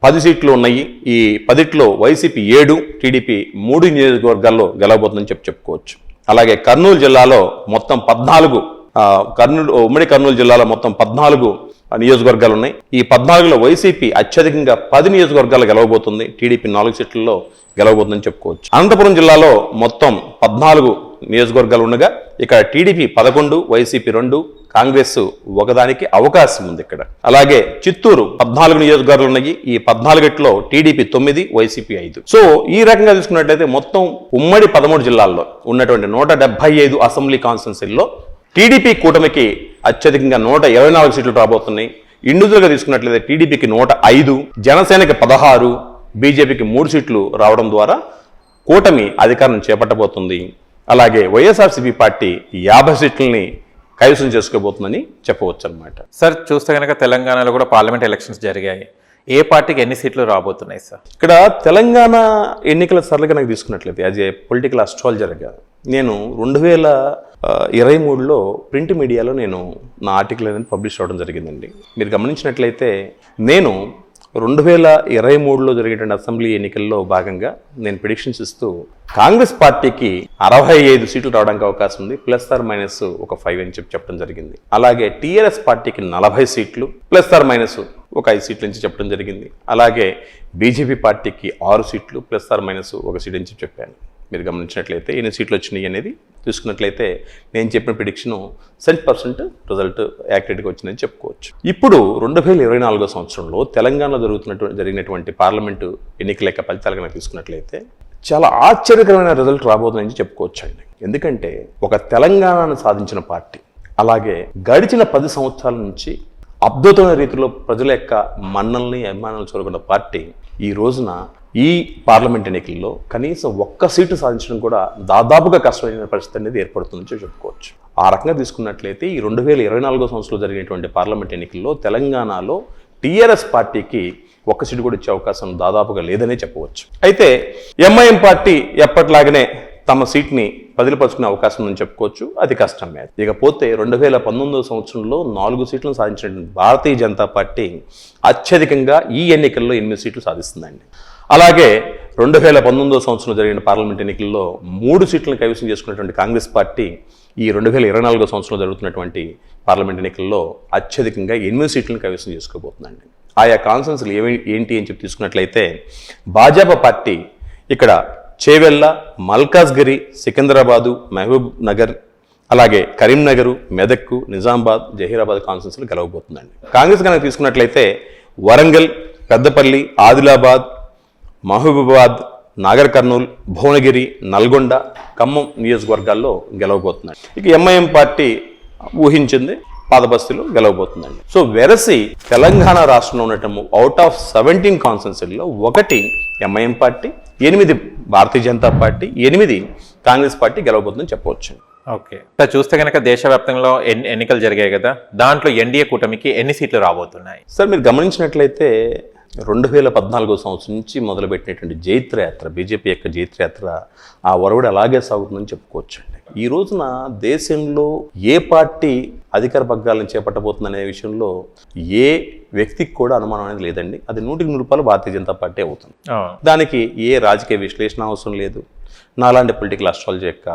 10 సీట్లు ఉన్నాయి. ఈ 10లో వైసీపీ 7, టీడీపీ 3 నియోజకవర్గాల్లో గెలవబోతుందని చెప్పుకోవచ్చు. అలాగే కర్నూలు జిల్లాలో మొత్తం 14, ఉమ్మడి కర్నూలు జిల్లాలో మొత్తం 14 నియోజకవర్గాలు ఉన్నాయి. ఈ 14లో వైసీపీ అత్యధికంగా 10 నియోజకవర్గాలు గెలవబోతుంది. టీడీపీ 4 సీట్లలో గెలవబోతుందని చెప్పుకోవచ్చు. అనంతపురం జిల్లాలో మొత్తం 14 నియోజకవర్గాలు ఉండగా ఇక్కడ టీడీపీ 11, వైసీపీ 2, కాంగ్రెస్ 1 అవకాశం ఉంది ఇక్కడ. అలాగే చిత్తూరు 14 నియోజకవర్గాలు ఉన్నాయి. ఈ 14లో టీడీపీ 9, వైసీపీ 5. సో ఈ రకంగా తీసుకున్నట్లయితే మొత్తం ఉమ్మడి 13 జిల్లాల్లో ఉన్నటువంటి 175 అసెంబ్లీ కాన్స్టిట్యున్సీల్లో టీడీపీ కూటమికి అత్యధికంగా 124 సీట్లు రాబోతున్నాయి. ఇండివిజువల్గా తీసుకున్నట్లయితే టీడీపీకి 105, జనసేనకి 16, బీజేపీకి 3 సీట్లు రావడం ద్వారా కూటమి అధికారం చేపట్టబోతుంది. అలాగే వైఎస్ఆర్సీపీ పార్టీ 50 సీట్లని కైవసం చేసుకోబోతుందని చెప్పవచ్చు అన్నమాట. సార్ చూస్తే కనుక తెలంగాణలో కూడా పార్లమెంట్ ఎలక్షన్స్ జరిగాయి. ఏ పార్టీకి ఎన్ని సీట్లు రాబోతున్నాయి సార్? ఇక్కడ తెలంగాణ ఎన్నికల సరళిగా నాకు తీసుకున్నట్లయితే యాజ్ ఏ పొలిటికల్ అస్ట్రాలజర్గా నేను 2023లో ప్రింట్ మీడియాలో నేను నా ఆర్టికల్ అనేది పబ్లిష్ అవ్వడం జరిగిందండి. మీరు గమనించినట్లయితే నేను 2023లో జరిగేటువంటి అసెంబ్లీ ఎన్నికల్లో భాగంగా నేను ప్రిడిక్షన్స్ ఇస్తూ కాంగ్రెస్ పార్టీకి 65 సీట్లు రావడానికి అవకాశం ఉంది, ± ఒక 5 అని చెప్పడం జరిగింది. అలాగే టీఆర్ఎస్ పార్టీకి 40 సీట్లు ± ఒక 5 సీట్ల నుంచి చెప్పడం జరిగింది. అలాగే బీజేపీ పార్టీకి 6 సీట్లు ± ఒక సీట్ అని చెప్పాను. మీరు గమనించినట్లయితే ఎన్ని సీట్లు వచ్చినాయి అనేది చూసుకున్నట్లయితే నేను చెప్పిన ప్రిడిక్షన్ 100% రిజల్ట్ యాక్యురేట్గా వచ్చిందని చెప్పుకోవచ్చు. ఇప్పుడు 2024 సంవత్సరంలో తెలంగాణలో జరిగినటువంటి పార్లమెంటు ఎన్నికల యొక్క ఫలితాలు కనుక తీసుకున్నట్లయితే చాలా ఆశ్చర్యకరమైన రిజల్ట్ రాబోతుందని చెప్పుకోవచ్చు అండి. ఎందుకంటే ఒక తెలంగాణను సాధించిన పార్టీ, అలాగే గడిచిన 10 సంవత్సరాల నుంచి అద్భుతమైన రీతిలో ప్రజల యొక్క మన్నల్ని అభిమానాలు చూరగొన్న పార్టీ ఈ రోజున ఈ పార్లమెంట్ ఎన్నికల్లో కనీసం 1 సీటు సాధించడం కూడా దాదాపుగా కష్టమైన పరిస్థితి అనేది ఏర్పడుతుందని చెప్పుకోవచ్చు. ఆ రకంగా తీసుకున్నట్లయితే ఈ 2024 సంవత్సరంలో జరిగినటువంటి పార్లమెంట్ ఎన్నికల్లో తెలంగాణలో టీఆర్ఎస్ పార్టీకి 1 సీటు కూడా ఇచ్చే అవకాశం దాదాపుగా లేదనే చెప్పవచ్చు. అయితే ఎంఐఎం పార్టీ ఎప్పటిలాగానే తమ సీట్ని బదిలిపరుచుకునే అవకాశం ఉందని చెప్పుకోవచ్చు. అది కష్టమే. ఇకపోతే 2019 సంవత్సరంలో 4 సీట్లను సాధించినటువంటి భారతీయ జనతా పార్టీ అత్యధికంగా ఈ ఎన్నికల్లో 8 సీట్లు సాధిస్తుందండి. అలాగే 2019 సంవత్సరంలో జరిగిన పార్లమెంట్ ఎన్నికల్లో 3 సీట్లను కైవసం చేసుకున్నటువంటి కాంగ్రెస్ పార్టీ ఈ 2024 సంవత్సరంలో జరుగుతున్నటువంటి పార్లమెంట్ ఎన్నికల్లో అత్యధికంగా 8 సీట్లను కైవసం చేసుకోబోతుందండి. ఆయా కాన్సెన్స్లు ఏంటి అని చెప్పి తీసుకున్నట్లయితే భాజపా పార్టీ ఇక్కడ చేవెళ్ళ, మల్కాజ్గిరి, సికింద్రాబాదు, మహబూబ్ నగర్, అలాగే కరీంనగర్, మెదక్, నిజామాబాద్, జహీరాబాద్ కాన్స్టిట్యూన్సీలు గెలవబోతుందండి. కాంగ్రెస్ కనుక తీసుకున్నట్లయితే వరంగల్, పెద్దపల్లి, ఆదిలాబాద్, మహబూబాబాద్, నాగర్ కర్నూల్, భువనగిరి, నల్గొండ, ఖమ్మం నియోజకవర్గాల్లో గెలవబోతుందండి. ఇక ఎంఐఎం పార్టీ ఊహించింది పాదబస్తీలో గెలవబోతుందండి. సో వెరసి తెలంగాణ రాష్ట్రంలో ఉన్నట్టు అవుట్ ఆఫ్ 17 కాన్స్టిట్యూన్సీల్లో 1 MIM party, 8 Bharatiya Janata party, 8 Congress party గెలవబోతుందని చెప్పవచ్చు. ఓకే సార్, చూస్తే కనుక దేశవ్యాప్తంలో ఎన్నికలు జరిగాయి కదా, దాంట్లో ఎన్డీఏ కూటమికి ఎన్ని సీట్లు రాబోతున్నాయి? సార్ మీరు గమనించినట్లయితే 2014 సంవత్సరం నుంచి మొదలుపెట్టినటువంటి జైత్రయాత్ర, బీజేపీ యొక్క జైత్రయాత్ర ఆ ఒరవడి అలాగే సాగుతుందని చెప్పుకోవచ్చు అండి. ఈ రోజున దేశంలో ఏ పార్టీ అధికార పగ్గాలను చేపట్టబోతుందనే విషయంలో ఏ వ్యక్తికి కూడా అనుమానం అనేది లేదండి. అది 100% భారతీయ జనతా పార్టీ అవుతుంది. దానికి ఏ రాజకీయ విశ్లేషణ అవసరం లేదు, నాలాంటి పొలిటికల్ అస్ట్రాలజీ యొక్క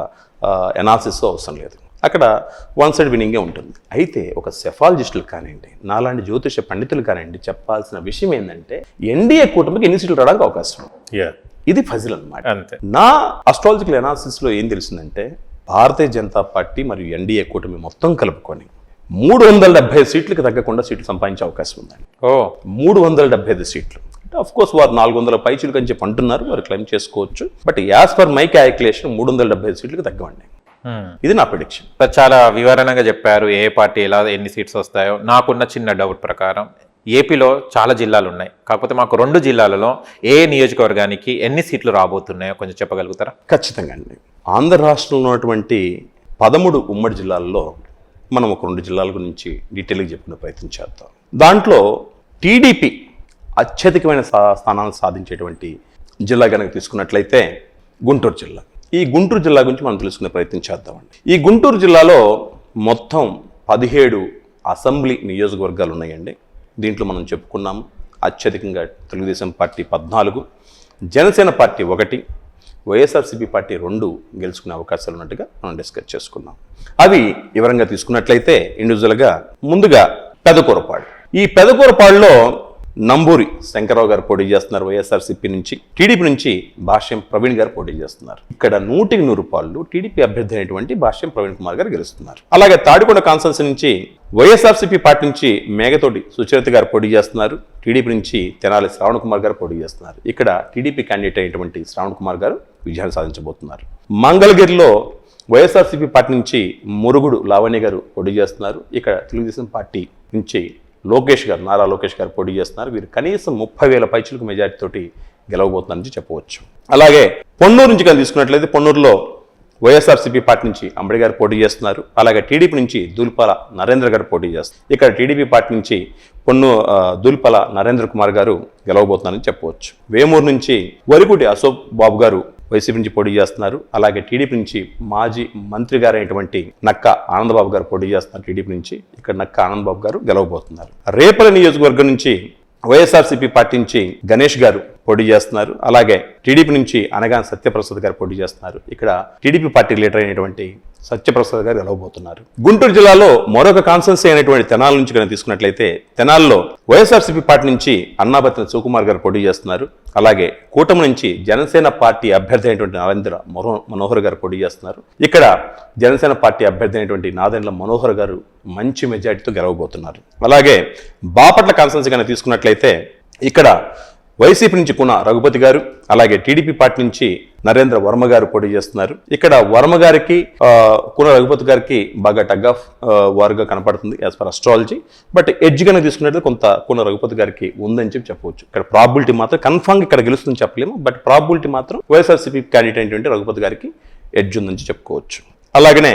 ఎనాలిసిస్ అవసరం లేదు. అక్కడ 1 సైడ్ విన్నింగే ఉంటుంది. అయితే ఒక సెఫాలజిస్టులు కానివ్వండి, నాలాంటి జ్యోతిష పండితులు కానివ్వండి, చెప్పాల్సిన విషయం ఏంటంటే ఎన్డీఏ కూటమికి ఎన్ని సీట్లు రావడానికి అవకాశం, ఇది ఫజిల్ అన్నమాట. నా అస్ట్రాలజికల్ ఎనాలిసిస్లో ఏం తెలిసిందంటే భారతీయ జనతా పార్టీ మరియు ఎన్డీఏ కూటమి మొత్తం కలుపుకొని 370 సీట్లకు తగ్గకుండా సీట్లు సంపాదించే అవకాశం ఉందండి. 375 సీట్లు. ఆఫ్ కోర్స్ వారు 400 పైచీలకు అని చెప్పి అంటున్నారు, వారు క్లెయిమ్ చేసుకోవచ్చు. But as per my calculation 375 సీట్లకు తగ్గవండి. ఇది నా ప్రిడిక్షన్. చాలా వివరణగా చెప్పారు ఏ పార్టీ ఎలా ఎన్ని సీట్స్ వస్తాయో. నాకున్న చిన్న డౌట్ ప్రకారం ఏపీలో చాలా జిల్లాలు ఉన్నాయి, కాకపోతే మాకు 2 జిల్లాలలో ఏ నియోజకవర్గానికి ఎన్ని సీట్లు రాబోతున్నాయో కొంచెం చెప్పగలుగుతారా? ఖచ్చితంగా అండి. ఆంధ్ర రాష్ట్రంలో ఉన్నటువంటి 13 ఉమ్మడి జిల్లాల్లో మనం ఒక 2 జిల్లాల గురించి డీటెయిల్గా చెప్పుకునే ప్రయత్నం చేద్దాం. దాంట్లో టీడీపీ అత్యధికమైన స్థానాలను సాధించేటువంటి జిల్లా కనుక తీసుకున్నట్లయితే గుంటూరు జిల్లా. ఈ గుంటూరు జిల్లా గురించి మనం తెలుసుకునే ప్రయత్నం చేద్దామండి. ఈ గుంటూరు జిల్లాలో మొత్తం 17 అసెంబ్లీ నియోజకవర్గాలు ఉన్నాయండి. దీంట్లో మనం చెప్పుకున్నాము అత్యధికంగా Telugu Desam party 14, Janasena party 1, YSRCP party 2 గెలుచుకునే అవకాశాలు ఉన్నట్టుగా మనం డిస్కస్ చేసుకున్నాం. అవి వివరంగా తీసుకున్నట్లయితే ఇండివిజువల్గా ముందుగా పెదకూరపాడు. ఈ పెదకూరపాడులో నంబూరి శంకర్రావు గారు పోటీ చేస్తున్నారు వైఎస్ఆర్సీపీ నుంచి. టీడీపీ నుంచి భాష్యం ప్రవీణ్ గారు పోటీ చేస్తున్నారు. ఇక్కడ 100% టీడీపీ అభ్యర్థి అయినటువంటి భాష్యం ప్రవీణ్ కుమార్ గారు గెలుస్తున్నారు. అలాగే తాడికొండ కాన్స్టిట్యున్సీ నుంచి వైఎస్ఆర్సీపీ పార్టీ నుంచి మేఘతోటి సుచరిత గారు పోటీ చేస్తున్నారు. టీడీపీ నుంచి తెనాలి శ్రావణ్ కుమార్ గారు పోటీ చేస్తున్నారు. ఇక్కడ టీడీపీ క్యాండిడేట్ అయినటువంటి శ్రావణ్ కుమార్ గారు విజయాన్ని సాధించబోతున్నారు. మంగళగిరిలో వైఎస్ఆర్సీపీ పార్టీ నుంచి మురుగుడు లావణ్య గారు పోటీ చేస్తున్నారు. ఇక్కడ తెలుగుదేశం పార్టీ నుంచి లోకేష్ గారు, నారా లోకేష్ గారు పోటీ చేస్తున్నారు. వీరు కనీసం 30,000 పైచులకు మెజార్టీ తోటి గెలవబోతుందని చెప్పవచ్చు. అలాగే పొన్నూరు నుంచి కానీ తీసుకున్నట్లయితే పొన్నూరులో వైఎస్ఆర్సీపీ పార్టీ నుంచి అంబడి గారు పోటీ చేస్తున్నారు. అలాగే టీడీపీ నుంచి దూల్పాల నరేంద్ర గారు పోటీ చేస్తారు. ఇక్కడ టీడీపీ పార్టీ నుంచి దూల్పాల నరేంద్ర కుమార్ గారు గెలవబోతున్నారని చెప్పవచ్చు. వేమూరు నుంచి వరికుటి అశోక్ బాబు గారు వైసీపీ నుంచి పోటీ చేస్తున్నారు. అలాగే టీడీపీ నుంచి మాజీ మంత్రి గారు అయినటువంటి నక్క ఆనందబాబు గారు పోటీ చేస్తున్నారు. టీడీపీ నుంచి ఇక్కడ నక్క ఆనందబాబు గారు గెలవబోతున్నారు. రేపల నియోజకవర్గం నుంచి వైఎస్ఆర్సీపీ పార్టీ నుంచి గణేష్ గారు పోటీ చేస్తున్నారు. అలాగే టీడీపీ నుంచి అనగాని సత్యప్రసాద్ గారు పోటీ చేస్తున్నారు. ఇక్కడ టీడీపీ పార్టీ లీడర్ అయినటువంటి సత్యప్రసాద్ గారు గెలవబోతున్నారు. గుంటూరు జిల్లాలో మరొక కాన్స్టెన్సీ అయినటువంటి తెనాల నుంచి కనుక తీసుకున్నట్లయితే తెనాల్లో వైఎస్ఆర్సీపీ పార్టీ నుంచి అన్నాబత్తిన శివకుమార్ గారు పోటీ చేస్తున్నారు. అలాగే కూటమి నుంచి జనసేన పార్టీ అభ్యర్థి అయినటువంటి నాదెండ్ల మనోహర్ గారు పోటీ చేస్తున్నారు. ఇక్కడ జనసేన పార్టీ అభ్యర్థి అయినటువంటి నాదెండ్ల మనోహర్ గారు మంచి మెజార్టీతో గెలవబోతున్నారు. అలాగే బాపట్ల కాన్స్టెన్సీ కనుక తీసుకున్నట్లయితే ఇక్కడ వైసీపీ నుంచి కున రఘుపతి గారు, అలాగే టీడీపీ పార్టీ నుంచి నరేంద్ర వర్మ గారు పోటీ చేస్తున్నారు. ఇక్కడ వర్మ గారికి కున రఘుపతి గారికి బాగా టగ్ ఆఫ్ వారుగా కనపడుతుంది as per astrology. But edge కనుక తీసుకున్నట్లయితే కొంత కున రఘుపతి గారికి ఉందని చెప్పవచ్చు. ఇక్కడ ప్రాబిలిటీ మాత్రం కన్ఫామ్ ఇక్కడ గెలుస్తుందని చెప్పలేము. బట్ ప్రాబిలిటీ మాత్రం వైఎస్ఆర్సీపీ క్యాండిడేట్ అయినటువంటి రఘుపతి గారికి ఎడ్జ్ ఉందని చెప్పుకోవచ్చు. అలాగనే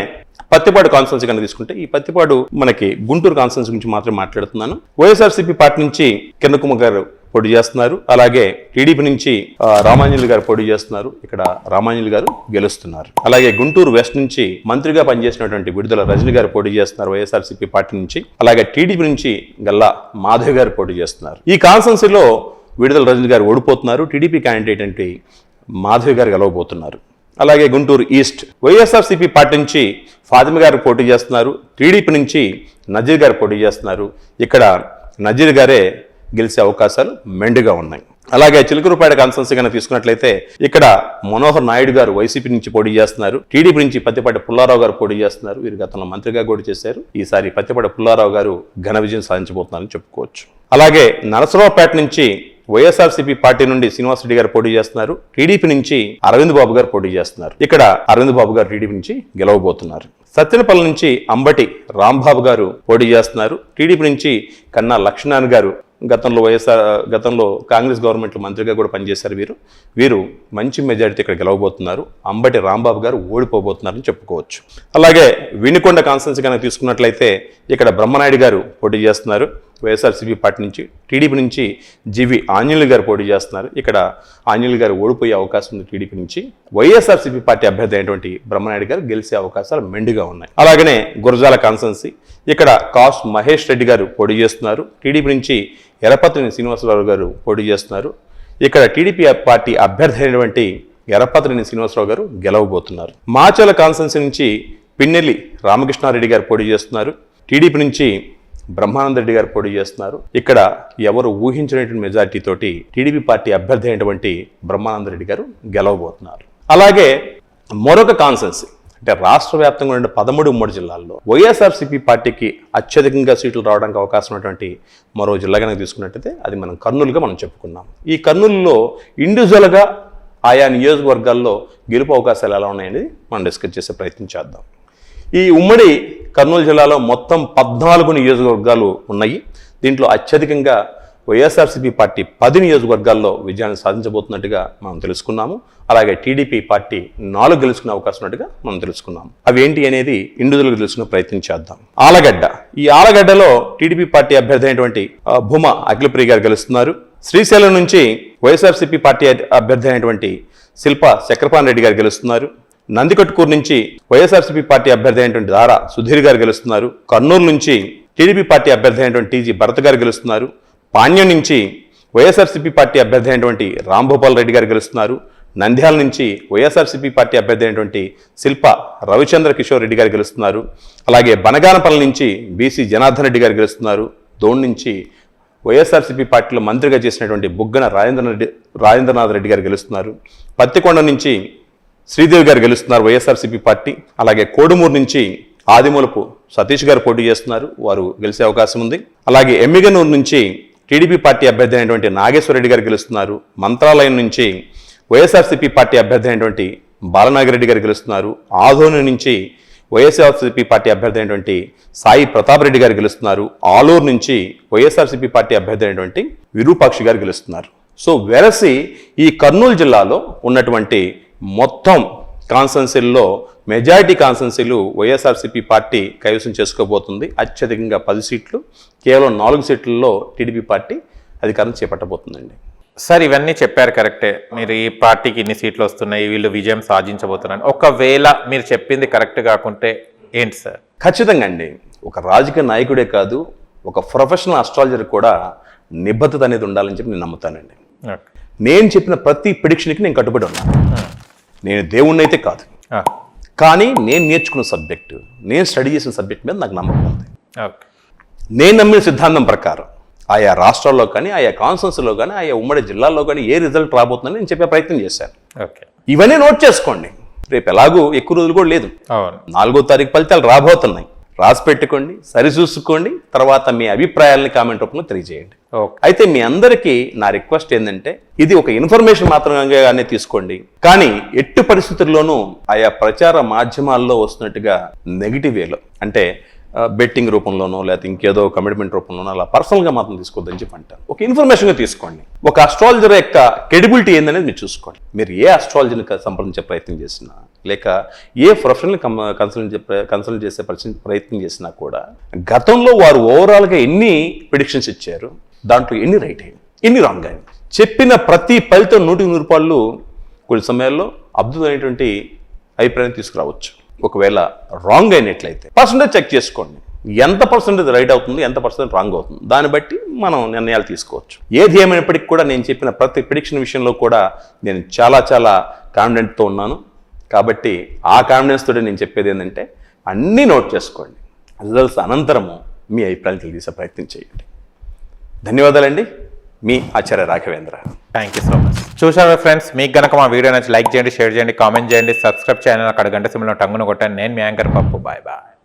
పత్తిపాడు కాన్స్టెన్సీ కనుక తీసుకుంటే ఈ పత్తిపాడు మనకి గుంటూరు కాన్స్టెన్సీ గురించి మాత్రమే మాట్లాడుతున్నాను. వైఎస్ఆర్సీపీ పార్టీ నుంచి కిరణ్ కుమార్ గారు పోటీ చేస్తున్నారు. అలాగే టీడీపీ నుంచి రామాంజలి గారు పోటీ చేస్తున్నారు. ఇక్కడ రామాంజలి గారు గెలుస్తున్నారు. అలాగే గుంటూరు వెస్ట్ నుంచి మంత్రిగా పనిచేసినటువంటి విడుదల రజని గారు పోటీ చేస్తున్నారు వైఎస్ఆర్సీపీ పార్టీ నుంచి. అలాగే టీడీపీ నుంచి గల్లా మాధవ్ గారు పోటీ చేస్తున్నారు. ఈ కాన్స్టెన్సీలో విడుదల రజని గారు ఓడిపోతున్నారు. టీడీపీ క్యాండిడేట్ అంటే మాధవ్ గారు గెలవబోతున్నారు. అలాగే గుంటూరు ఈస్ట్ వైఎస్ఆర్సీపీ పార్టీ నుంచి ఫాతిమ గారు పోటీ చేస్తున్నారు. టీడీపీ నుంచి నజీర్ గారు పోటీ చేస్తున్నారు. ఇక్కడ నజీర్ గారే గెలిచే అవకాశాలు మెండుగా ఉన్నాయి. అలాగే చిలుకూరుపేట కాన్స్టెన్సీ కనుక తీసుకున్నట్లయితే ఇక్కడ మనోహర్ నాయుడు గారు వైసీపీ నుంచి పోటీ చేస్తున్నారు. టీడీపీ నుంచి పత్తిపాటి పుల్లారావు గారు పోటీ చేస్తున్నారు. వీరు గతంలో మంత్రిగా కూడా చేశారు. ఈసారి పత్తిపాటి పుల్లారావు గారు ఘన విజయం సాధించబోతున్నారని చెప్పుకోవచ్చు. అలాగే నరసరావుపేట నుంచి వైఎస్ఆర్సీపీ పార్టీ నుండి శ్రీనివాసరెడ్డి గారు పోటీ చేస్తున్నారు. టీడీపీ నుంచి అరవింద్ బాబు గారు పోటీ చేస్తున్నారు. ఇక్కడ అరవింద్ బాబు గారు టీడీపీ నుంచి గెలవబోతున్నారు. సత్తెనపల్లి నుంచి అంబటి రాంబాబు గారు పోటీ చేస్తున్నారు. టీడీపీ నుంచి కన్నా లక్ష్మణ్ గారు గతంలో కాంగ్రెస్ గవర్నమెంట్లో మంత్రిగా కూడా పనిచేశారు. వీరు మంచి మెజారిటీ ఇక్కడ గెలవబోతున్నారు. అంబటి రాంబాబు గారు ఓడిపోబోతున్నారని చెప్పుకోవచ్చు. అలాగే వినుకొండ కాన్స్టెన్సీ కనుక తీసుకున్నట్లయితే ఇక్కడ బ్రహ్మనాయుడు గారు పోటీ చేస్తున్నారు వైఎస్ఆర్సీపీ పార్టీ నుంచి. టీడీపీ నుంచి జీవి ఆంజనేయులు గారు పోటీ చేస్తున్నారు. ఇక్కడ ఆంజనేయులు గారు ఓడిపోయే అవకాశం ఉంది టీడీపీ నుంచి. వైఎస్ఆర్సీపీ పార్టీ అభ్యర్థి అయినటువంటి బ్రహ్మనాయుడు గారు గెలిచే అవకాశాలు మెండుగా ఉన్నాయి. అలాగనే గురజాల కాన్స్టెన్సీ ఇక్కడ కాస్ మహేష్ రెడ్డి గారు పోటీ చేస్తున్నారు. టీడీపీ నుంచి ఎర్రపత్రిని శ్రీనివాసరావు గారు పోటీ చేస్తున్నారు. ఇక్కడ టీడీపీ పార్టీ అభ్యర్థి అయినటువంటి ఎర్రపత్రిని శ్రీనివాసరావు గారు గెలవబోతున్నారు. మాచల కాన్స్టెన్సీ నుంచి పిన్నెల్లి రామకృష్ణారెడ్డి గారు పోటీ చేస్తున్నారు. టీడీపీ నుంచి బ్రహ్మానంద రెడ్డి గారు పోటీ చేస్తున్నారు. ఇక్కడ ఎవరు ఊహించినటువంటి మెజార్టీ తోటి టీడీపీ పార్టీ అభ్యర్థి అయినటువంటి బ్రహ్మానంద రెడ్డి గారు గెలవబోతున్నారు. అలాగే మరొక కాన్స్టెన్సీ అంటే రాష్ట్ర వ్యాప్తంగా ఉండే 13 ఉమ్మడి జిల్లాల్లో వైఎస్ఆర్సీపీ పార్టీకి అత్యధికంగా సీట్లు రావడానికి అవకాశం ఉన్నటువంటి మరో జిల్లా కనుక తీసుకున్నట్టయితే అది మనం కర్నూలుగా మనం చెప్పుకున్నాం. ఈ కర్నూలులో ఇండివిజువల్గా ఆయా నియోజకవర్గాల్లో గెలుపు అవకాశాలు ఎలా ఉన్నాయనేది మనం డిస్కస్ చేసే ప్రయత్నం చేద్దాం. ఈ ఉమ్మడి కర్నూలు జిల్లాలో మొత్తం 14 నియోజకవర్గాలు ఉన్నాయి. దీంట్లో అత్యధికంగా వైఎస్ఆర్సీపీ పార్టీ 10 నియోజకవర్గాల్లో విజయాన్ని సాధించబోతున్నట్టుగా మనం తెలుసుకున్నాము. అలాగే టీడీపీ పార్టీ 4 గెలుచుకునే అవకాశం ఉన్నట్టుగా మనం తెలుసుకున్నాము. అవి ఏంటి అనేది ఇండివిజువల్గా తెలుసుకునే ప్రయత్నం చేద్దాం. ఆలగడ్డ, ఈ ఆలగడ్డలో టీడీపీ పార్టీ అభ్యర్థి అయినటువంటి భూమా అఖిలప్రియ గారు గెలుస్తున్నారు. శ్రీశైలం నుంచి వైఎస్ఆర్సీపీ పార్టీ అభ్యర్థి అయినటువంటి శిల్ప చక్రపాణి రెడ్డి గారు గెలుస్తున్నారు. నందికొట్కూరు నుంచి వైఎస్ఆర్సీపీ పార్టీ అభ్యర్థి అయినటువంటి దారా సుధీర్ గారు గెలుస్తున్నారు. కర్నూలు నుంచి టీడీపీ పార్టీ అభ్యర్థి అయినటువంటి టీజీ భరత్ గారు గెలుస్తున్నారు. పాణ్యం నుంచి వైఎస్ఆర్సీపీ పార్టీ అభ్యర్థి అయినటువంటి రాంభూపాల్ రెడ్డి గారు గెలుస్తున్నారు. నంద్యాల నుంచి వైఎస్ఆర్సీపీ పార్టీ అభ్యర్థి అయినటువంటి శిల్ప రవిచంద్ర కిషోర్ రెడ్డి గారు గెలుస్తున్నారు. అలాగే బనగానపల్లి నుంచి బీసీ జనార్దన్ రెడ్డి గారు గెలుస్తున్నారు. దోణి నుంచి వైఎస్ఆర్సీపీ పార్టీలో మంత్రిగా చేసినటువంటి బుగ్గన రాజేంద్రనాథ్ రెడ్డి గారు గెలుస్తున్నారు. పత్తికొండ నుంచి శ్రీదేవి గారు గెలుస్తున్నారు వైఎస్ఆర్సీపీ పార్టీ. అలాగే కోడుమూరు నుంచి ఆదిమూలపు సతీష్ గారు పోటీ చేస్తున్నారు. వారు గెలిచే అవకాశం ఉంది. అలాగే ఎమ్మిగనూరు నుంచి టీడీపీ పార్టీ అభ్యర్థి అయినటువంటి నాగేశ్వరరెడ్డి గారు గెలుస్తున్నారు. మంత్రాలయం నుంచి వైఎస్ఆర్సీపీ పార్టీ అభ్యర్థి అయినటువంటి బాలనాగిరెడ్డి గారు గెలుస్తున్నారు. ఆదోని నుంచి వైఎస్ఆర్సీపీ పార్టీ అభ్యర్థి అయినటువంటి సాయి ప్రతాప్ రెడ్డి గారు గెలుస్తున్నారు. ఆలూరు నుంచి వైఎస్ఆర్సీపీ పార్టీ అభ్యర్థి అయినటువంటి విరూపాక్షి గారు గెలుస్తున్నారు. సో వెరసి ఈ కర్నూలు జిల్లాలో ఉన్నటువంటి మొత్తం కాన్స్టెన్సీల్లో మెజారిటీ కాన్స్టెన్సీలు వైఎస్ఆర్సీపీ పార్టీ కైవసం చేసుకోబోతుంది. అత్యధికంగా 10 సీట్లు, కేవలం 4 సీట్లలో టీడీపీ పార్టీ అధికారం చేపట్టబోతుందండి. సార్ ఇవన్నీ చెప్పారు కరెక్టే. మీరు ఈ పార్టీకి ఇన్ని సీట్లు వస్తున్నాయి, వీళ్ళు విజయం సాధించబోతున్నారు. ఒకవేళ మీరు చెప్పింది కరెక్ట్ కాకుంటే ఏంటి సార్? ఖచ్చితంగా అండి. ఒక రాజకీయ నాయకుడే కాదు, ఒక ప్రొఫెషనల్ అస్ట్రాలజర్ కూడా నిబద్ధత అనేది ఉండాలని చెప్పి నేను నమ్ముతానండి. ఓకే. నేను చెప్పిన ప్రతి ప్రిడిక్షన్కి నేను కట్టుబడి ఉన్నాను. నేను దేవుణ్ణి అయితే కాదు, ఆ, కానీ నేను నేర్చుకున్న సబ్జెక్టు, నేను స్టడీ చేసిన సబ్జెక్ట్ మీద నాకు నమ్మకం ఉంది. ఓకే. నేను నమ్మిన సిద్ధాంతం ప్రకారం ఆయా రాష్ట్రాల్లో కానీ, ఆయా కాన్స్టిట్యూన్సీలో కానీ, ఆయా ఉమ్మడి జిల్లాల్లో కానీ ఏ రిజల్ట్ రాబోతుందని నేను చెప్పే ప్రయత్నం చేశాను. ఓకే. ఇవన్నీ నోట్ చేసుకోండి. రేపు ఎలాగూ ఎక్కువ రోజులు కూడా లేదు, అవును. 4వ తారీఖు ఫలితాలు రాబోతున్నాయి. రాసి పెట్టుకోండి, సరిచూసుకోండి, తర్వాత మీ అభిప్రాయాలని కామెంట్ రూపంలో తెలియజేయండి. ఓకే. అయితే మీ అందరికీ నా రిక్వెస్ట్ ఏంటంటే, ఇది ఒక ఇన్ఫర్మేషన్ మాత్రమే తీసుకోండి, కానీ ఎట్టి పరిస్థితుల్లోనూ ఆయా ప్రచార మాధ్యమాల్లో వస్తున్నట్టుగా నెగిటివ్ వేలో, అంటే బెట్టింగ్ రూపంలోనో లేకపోతే ఇంకేదో కమిట్మెంట్ రూపంలోనో అలా పర్సనల్గా మాత్రం తీసుకోవద్దని చెప్పి అంటాను. ఒక ఇన్ఫర్మేషన్గా తీసుకోండి. ఒక అస్ట్రాలజర్ యొక్క క్రెడిబిలిటీ ఏందనేది మీరు చూసుకోండి. మీరు ఏ అస్ట్రాలజీని సంప్రదించే ప్రయత్నం చేసినా, లేక ఏ ప్రొఫెషనల్ కన్సల్ట్ చేసే ప్రయత్నం చేసినా కూడా గతంలో వారు ఓవరాల్గా ఎన్ని ప్రిడిక్షన్స్ ఇచ్చారు, దాంట్లో ఎన్ని రైట్ అయ్యింది, ఎన్ని రాంగ్ అయింది, చెప్పిన ప్రతి ఫలితం 100కి 100 కొన్ని సమయాల్లో అద్భుతమైనటువంటి అభిప్రాయం తీసుకురావచ్చు. ఒకవేళ రాంగ్ అయినట్లయితే పర్సంటేజ్ చెక్ చేసుకోండి. ఎంత పర్సెంటేజ్ రైట్ అవుతుంది, ఎంత పర్సెంటేజ్ రాంగ్ అవుతుంది, దాన్ని బట్టి మనం నిర్ణయాలు తీసుకోవచ్చు. ఏది ఏమైనప్పటికీ కూడా నేను చెప్పిన ప్రతి ప్రిడిక్షన్ విషయంలో కూడా నేను చాలా చాలా కాన్ఫిడెంట్తో ఉన్నాను. కాబట్టి ఆ కాన్ఫిడెన్స్ తోటి నేను చెప్పేది ఏంటంటే, అన్నీ నోట్ చేసుకోండి. రిజల్ట్స్ అనంతరము మీ అభిప్రాయం తెలియజేసే ప్రయత్నం చేయండి. ధన్యవాదాలండి. మీ Acharya Raghavendra. Thank you so much. చూసారా ఫ్రెండ్స్, మీకు గనక మా వీడియో నచ్చి లైక్ చేయండి, షేర్ చేయండి, కామెంట్ చేయండి, సబ్స్క్రైబ్ చేయండి. అక్కడ గంట సింబల్ టంగును కొట్టండి. నేను మీ యాంకర్ పప్పు. Bye bye.